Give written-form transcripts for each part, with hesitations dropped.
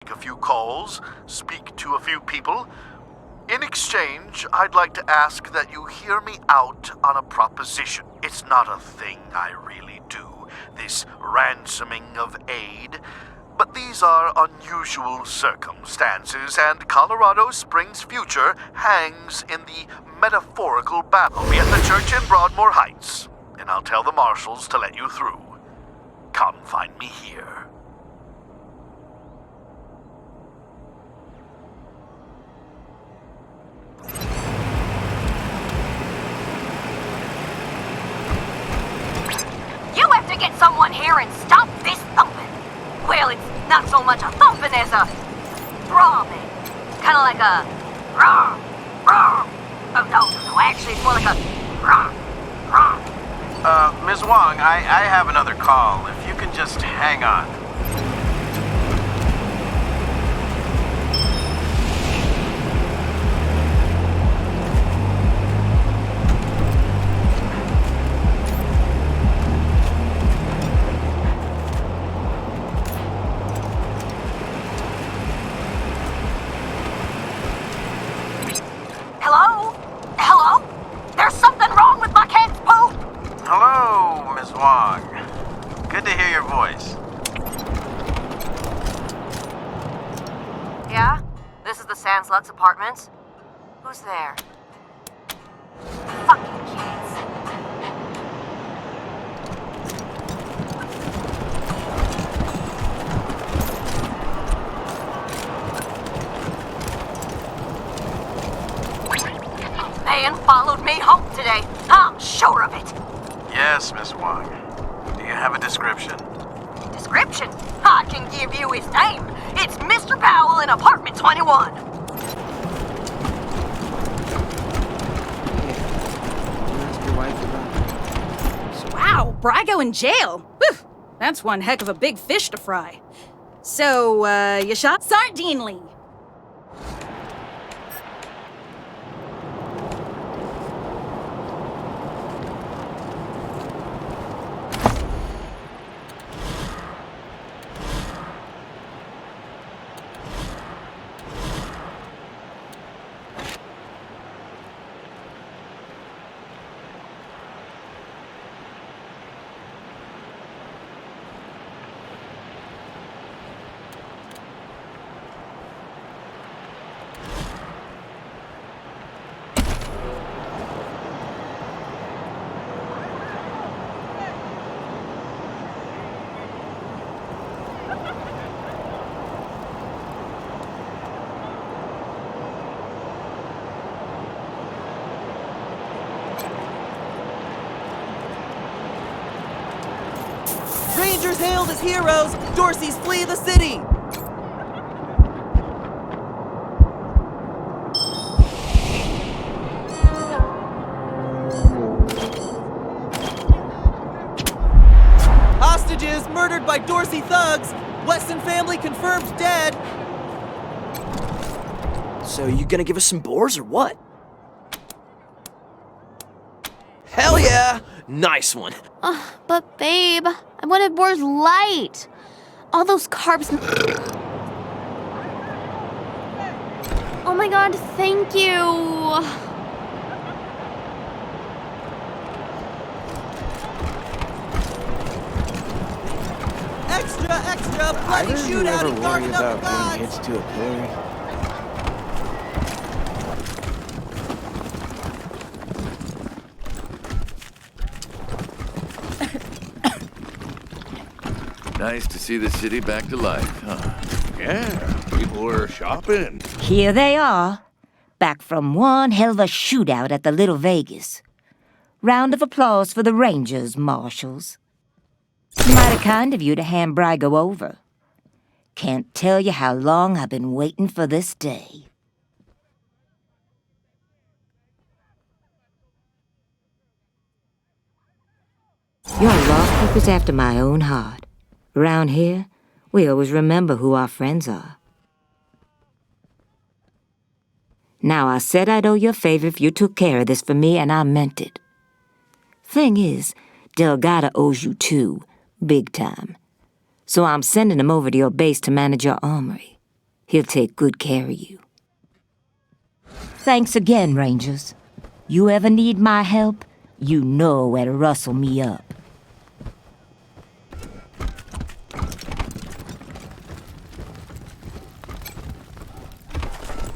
make a few calls, speak to a few people. In exchange, I'd like to ask that you hear me out on a proposition. It's not a thing I really do, this ransoming of aid. But these are unusual circumstances, and Colorado Springs' future hangs in the metaphorical battle. I'll be at the church in Broadmoor Heights, and I'll tell the marshals to let you through. Come find me here. You have to get someone here and stop this thumping. Well, it's not so much a thumping as a throbbing. Kind of like a rah, rah. Oh, no, actually it's more like a rah, rah. Ms. Wong, I have another call. If you can just hang on. Hello? Hello? There's something wrong with my cat's poop! Hello, Ms. Wong. Good to hear your voice. Yeah? This is the Sandslug's apartments? Who's there? Fucking kids. Man followed me home today. I'm sure of it. Yes, Miss Wong. Do you have a description? Description? I can give you his name. It's Mr. Powell in apartment 21. Wow, Brygo in jail. Whew, that's one heck of a big fish to fry. So, you shot Sardinely. Rangers hailed as heroes! Dorsey's flee the city! Hostages murdered by Dorsey thugs! Weston family confirmed dead! So you gonna give us some boars or what? Hell yeah! Nice one! But babe, I wanted boars light. All those carbs. Oh my god, thank you. Extra! Bloody shootout and carving up the gods! To a quarry. Nice to see the city back to life, huh? Yeah, people are shopping. Here they are, back from one hell of a shootout at the Little Vegas. Round of applause for the Rangers, Marshals. Mighty kind of you to hand Brygo over. Can't tell you how long I've been waiting for this day. You're a law keeper's after my own heart. Around here, we always remember who our friends are. Now, I said I'd owe you a favor if you took care of this for me, and I meant it. Thing is, Delgado owes you too, big time. So I'm sending him over to your base to manage your armory. He'll take good care of you. Thanks again, Rangers. You ever need my help, you know where to rustle me up.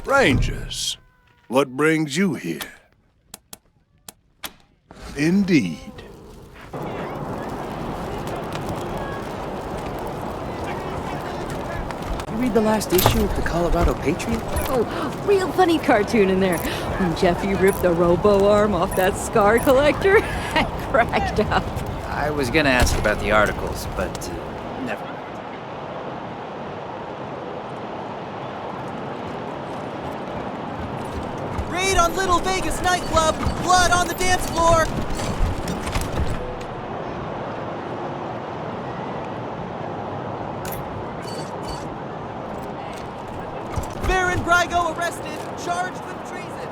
Rangers, what brings you here? Indeed. You read the last issue of the Colorado Patriot? Oh, real funny cartoon in there. When Jeffy ripped the robo arm off that scar collector, I cracked up. I was gonna ask about the articles, but never. Raid on Little Vegas nightclub! Blood on the dance floor! Baron Brygo arrested, charged with treason.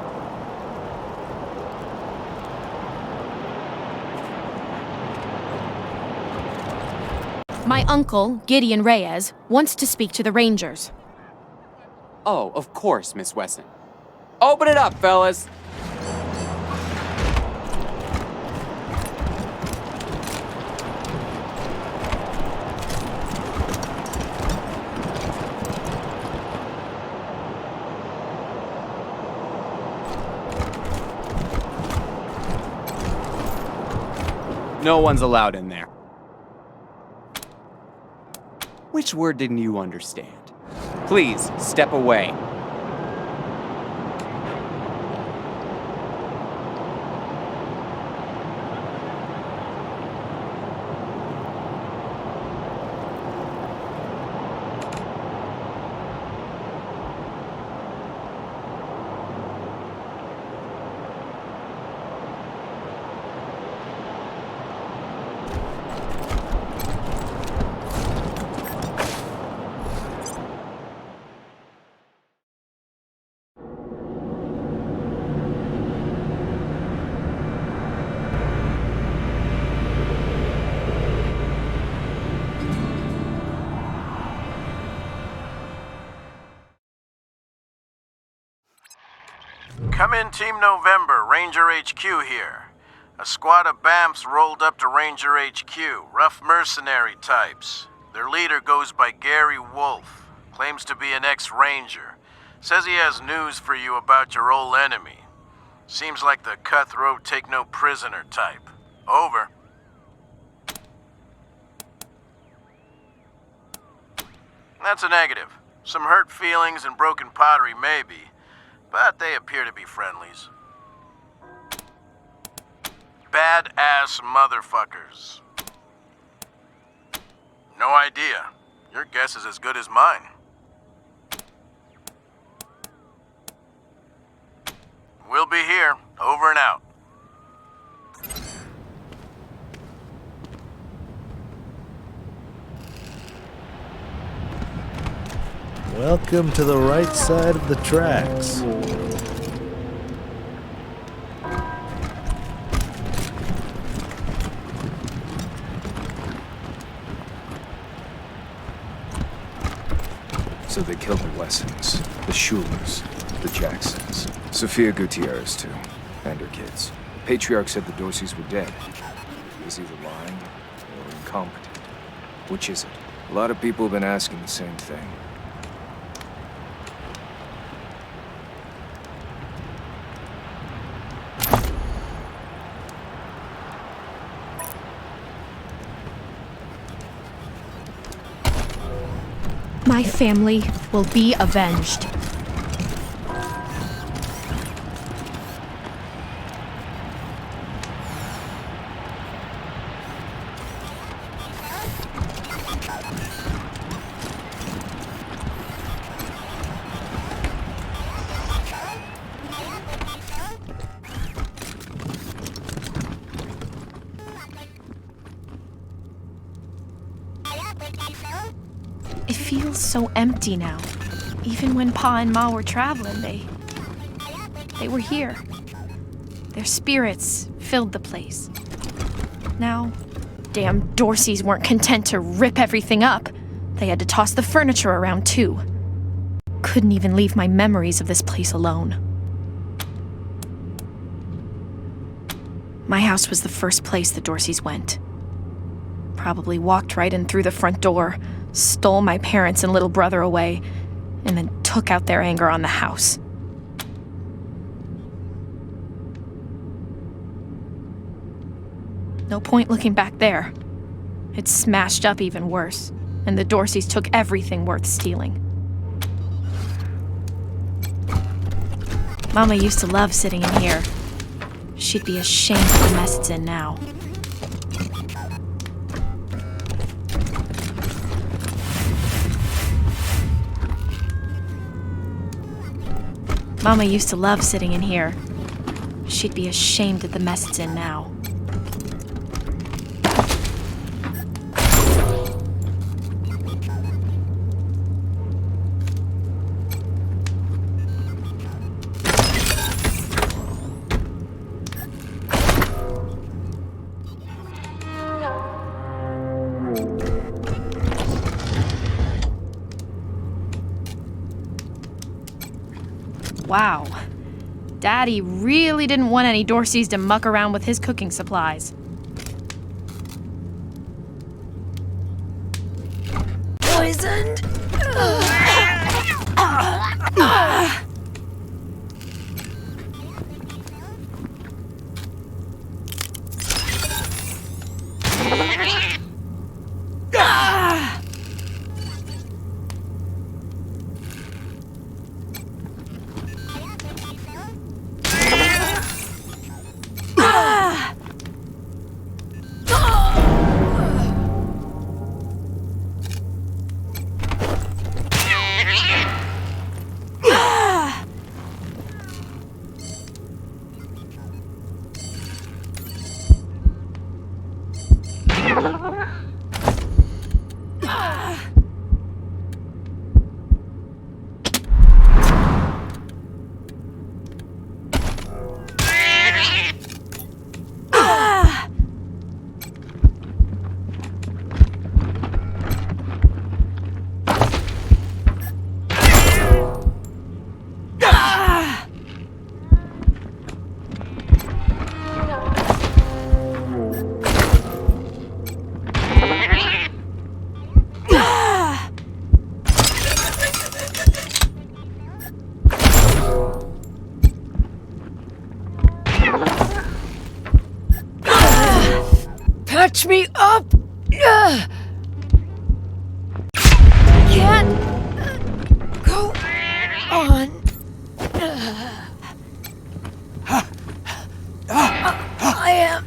My uncle, Gideon Reyes, wants to speak to the Rangers. Oh, of course, Miss Wesson. Open it up, fellas! No one's allowed in there. Which word didn't you understand? Please, step away. Come in, Team November, Ranger HQ here. A squad of BAMFs rolled up to Ranger HQ, rough mercenary types. Their leader goes by Gary Wolf, claims to be an ex-Ranger. Says he has news for you about your old enemy. Seems like the cutthroat, take-no-prisoner type. Over. That's a negative. Some hurt feelings and broken pottery, maybe. But they appear to be friendlies. Badass motherfuckers. No idea. Your guess is as good as mine. We'll be here. Over and out. Welcome to the right side of the tracks. So they killed the Wessons, the Schulers, the Jacksons, Sophia Gutierrez too, and her kids. Patriarch said the Dorseys were dead. He was either lying or incompetent. Which is it? A lot of people have been asking the same thing. My family will be avenged. It feels so empty now. Even when Pa and Ma were traveling, they were here. Their spirits filled the place. Now, damn Dorseys weren't content to rip everything up. They had to toss the furniture around too. couldn't even leave my memories of this place alone. My house was the first place the Dorseys went. Probably walked right in through the front door, stole my parents and little brother away, and then took out their anger on the house. No point looking back there. It's smashed up even worse, and the Dorseys took everything worth stealing. Mama used to love sitting in here. She'd be ashamed of the mess it's in now. Mama used to love sitting in here. She'd be ashamed of the mess it's in now. Wow. Daddy really didn't want any Dorseys to muck around with his cooking supplies. Poisoned? Patch me up! Can't go on. I am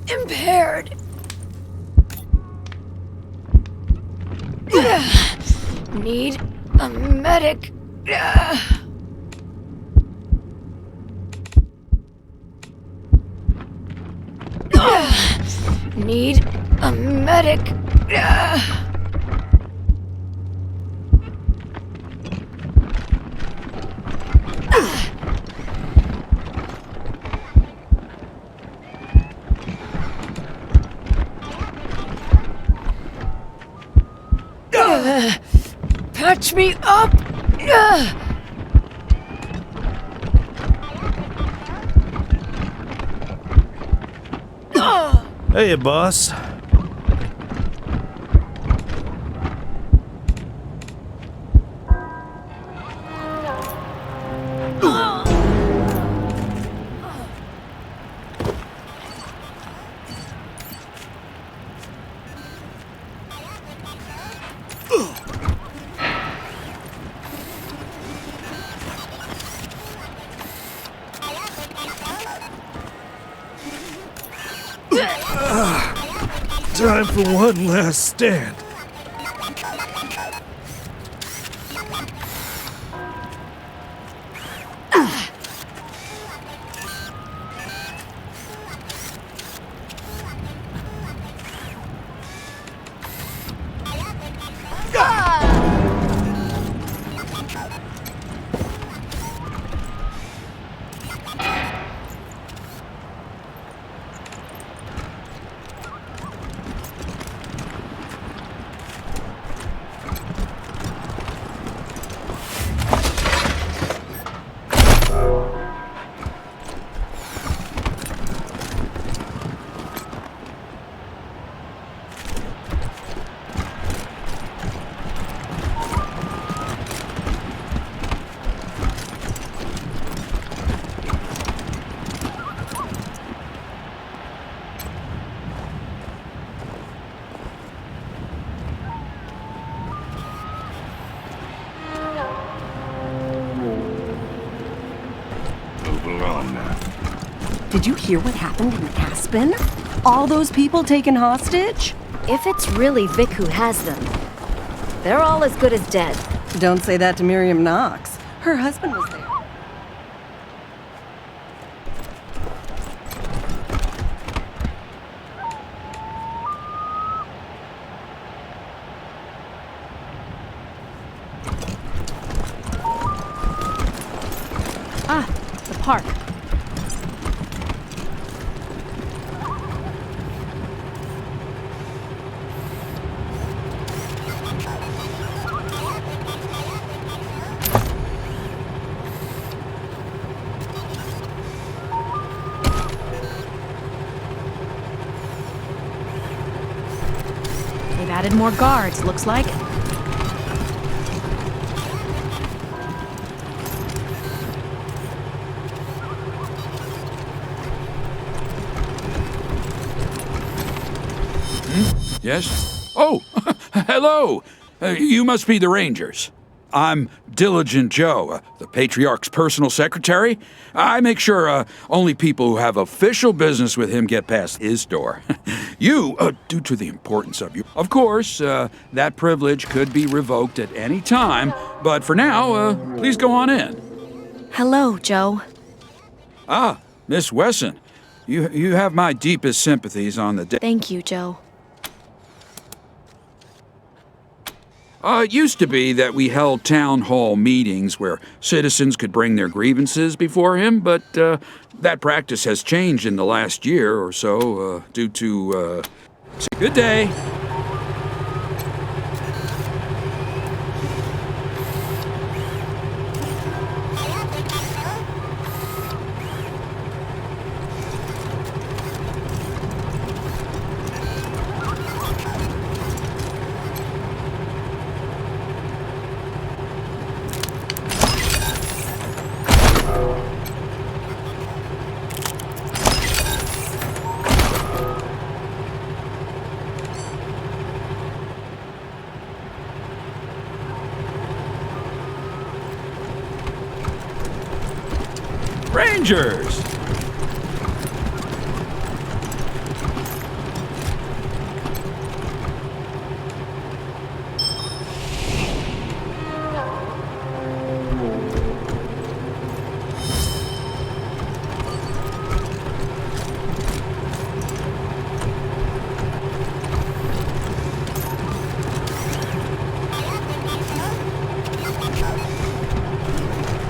impaired. Need a medic. Need a medic. Patch me up. Hey, boss. Time for one last stand. alone now. Did you hear what happened in Aspen? All those people taken hostage? If it's really Vic who has them, they're all as good as dead. Don't say that to Miriam Knox. Her husband was there. Ah, the park. They've added more guards, looks like. Yes? Oh, hello! You must be the Rangers. I'm Diligent Joe, the Patriarch's personal secretary. I make sure only people who have official business with him get past his door. You, due to the importance of you, of course, that privilege could be revoked at any time, but for now, please go on in. Hello, Joe. Ah, Miss Wesson. You have my deepest sympathies on the day. Thank you, Joe. It used to be that we held town hall meetings where citizens could bring their grievances before him, but that practice has changed in the last year or so due to... Good day. Rangers!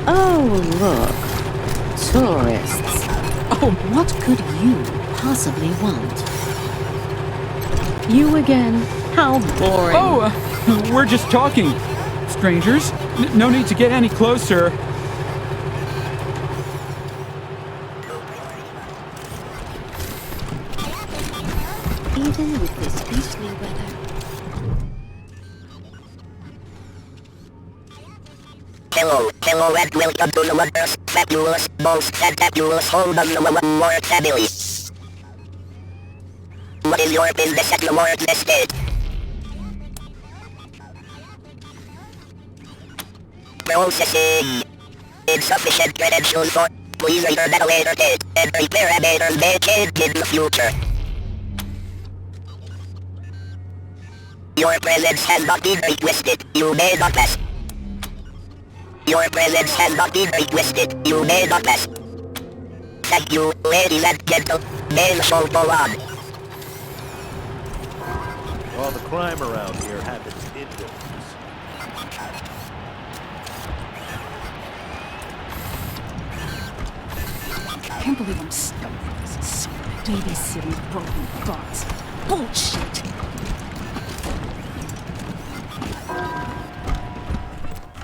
Oh, look. Tourists. Oh, what could you possibly want? You again. How boring. Oh, we're just talking. Strangers, no need to get any closer. Even with this beastly weather. Hello, and welcome to the wondrous, fabulous, most fantabulous home of the Ward family. What is your business at the Ward estate? Processing. Insufficient credentials for... Please return at a later date, and prepare a matter may change in the future. Your presence has not been requested. You may not pass. Your presence has not been requested. You may not pass. Thank you, ladies and gentlemen. May the show go on. All the crime around here happens indoors. I can't believe I'm stuck with this babysitting broken thoughts. Bullshit!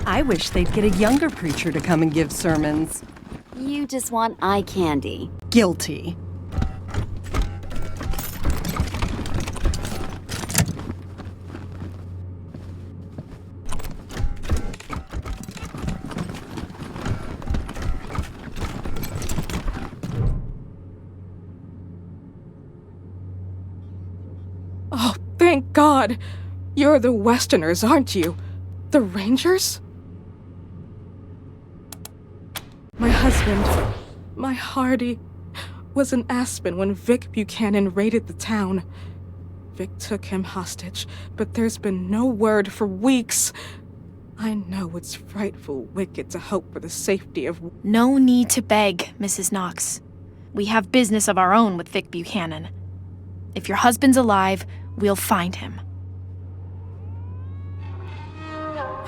I wish they'd get a younger preacher to come and give sermons. You just want eye candy. Guilty. Oh, thank God! You're the Westerners, aren't you? The Rangers? My husband, My Hardy was in Aspen when Vic Buchanan raided the town. Vic took him hostage, but there's been no word for weeks. I know it's frightful wicked to hope for the safety of... No need to beg, Mrs. Knox. We have business of our own with Vic Buchanan. If your husband's alive, we'll find him.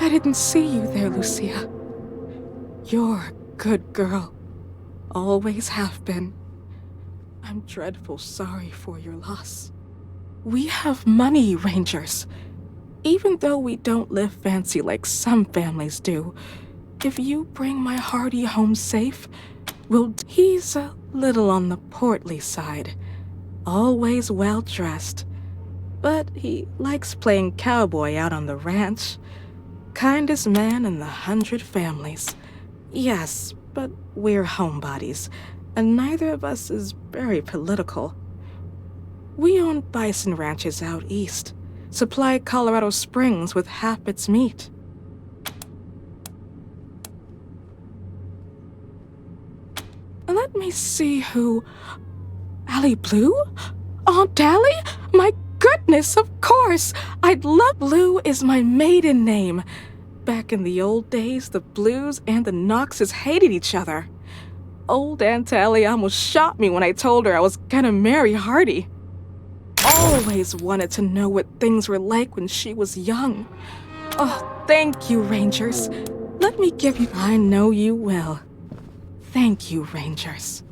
I didn't see you there, Lucia. You're a good girl. Always have been. I'm dreadful sorry for your loss. We have money, Rangers. Even though we don't live fancy like some families do, if you bring my Hardy home safe, he's a little on the portly side. Always well dressed. But he likes playing cowboy out on the ranch. Kindest man in the 100 families. Yes, but we're homebodies, and neither of us is very political. We own bison ranches out east, supply Colorado Springs with half its meat. Let me see who... Allie Blue? Aunt Allie? My goodness, of course! I'd love... Blue is my maiden name. Back in the old days, the Blues and the Knoxes hated each other. Old Aunt Allie almost shot me when I told her I was gonna marry Hardy. Always wanted to know what things were like when she was young. Oh, thank you, Rangers. Let me give you... I know you will. Thank you, Rangers.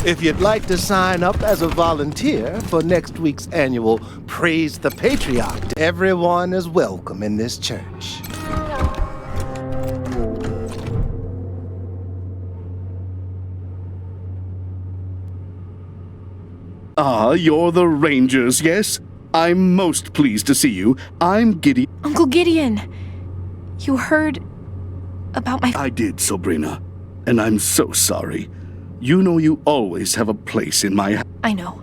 If you'd like to sign up as a volunteer for next week's annual Praise the Patriarch, everyone is welcome in this church. Ah, you're the Rangers, yes? I'm most pleased to see you. I'm Gideon. Uncle Gideon, you heard about my... I did, Sabrina, and I'm so sorry. You know you always have a place in my... I know.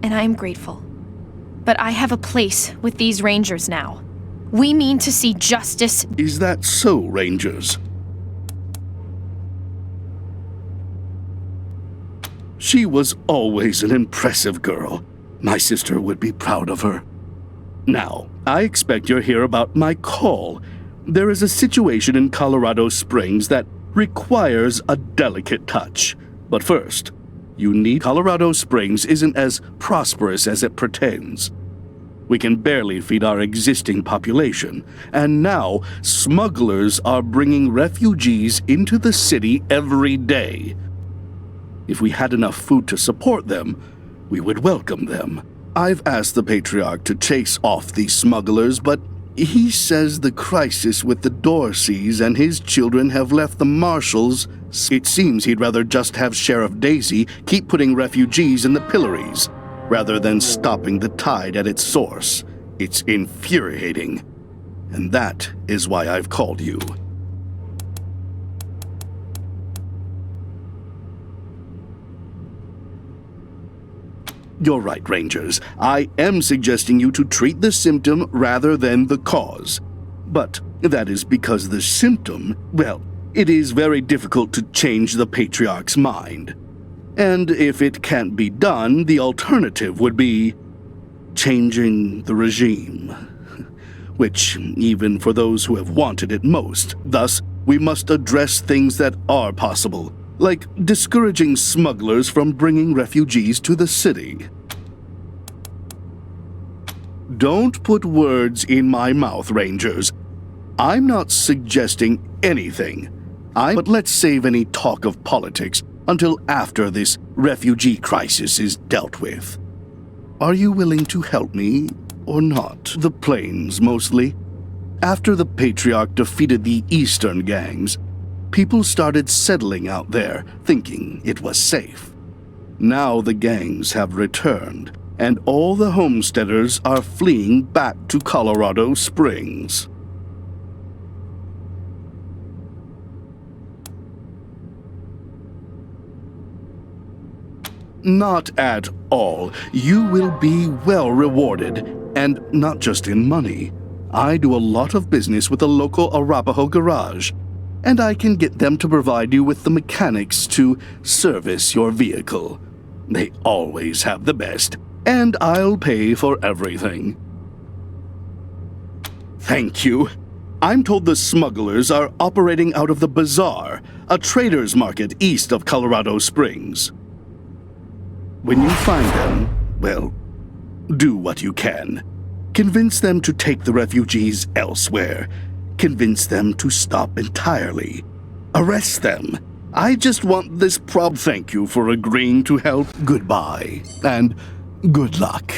And I am grateful. But I have a place with these Rangers now. We mean to see justice... Is that so, Rangers? She was always an impressive girl. My sister would be proud of her. Now, I expect you'll hear about my call. There is a situation in Colorado Springs that requires a delicate touch. But first, you need... Colorado Springs isn't as prosperous as it pretends. We can barely feed our existing population, and now smugglers are bringing refugees into the city every day. If we had enough food to support them, we would welcome them. I've asked the Patriarch to chase off these smugglers, but He says the crisis with the Dorseys and his children have left the Marshals. It seems he'd rather just have Sheriff Daisy keep putting refugees in the pillories, rather than stopping the tide at its source. It's infuriating. And that is why I've called you. You're right, Rangers. I am suggesting you to treat the symptom rather than the cause. But that is because the symptom, well, it is very difficult to change the Patriarch's mind. And if it can't be done, the alternative would be changing the regime. Which, even for those who have wanted it most, thus, we must address things that are possible, like discouraging smugglers from bringing refugees to the city. Don't put words in my mouth, Rangers. I'm not suggesting anything. But let's save any talk of politics until after this refugee crisis is dealt with. Are you willing to help me, or not? The plains, mostly. After the Patriarch defeated the eastern gangs, people started settling out there, thinking it was safe. Now the gangs have returned, and all the homesteaders are fleeing back to Colorado Springs. Not at all. You will be well rewarded, and not just in money. I do a lot of business with the local Arapaho garage, and I can get them to provide you with the mechanics to service your vehicle. They always have the best, and I'll pay for everything. Thank you. I'm told the smugglers are operating out of the Bazaar, a trader's market east of Colorado Springs. When you find them, well, do what you can. Convince them to take the refugees elsewhere. Convince them to stop entirely. Arrest them. I just want this Thank you for agreeing to help. Goodbye, and good luck.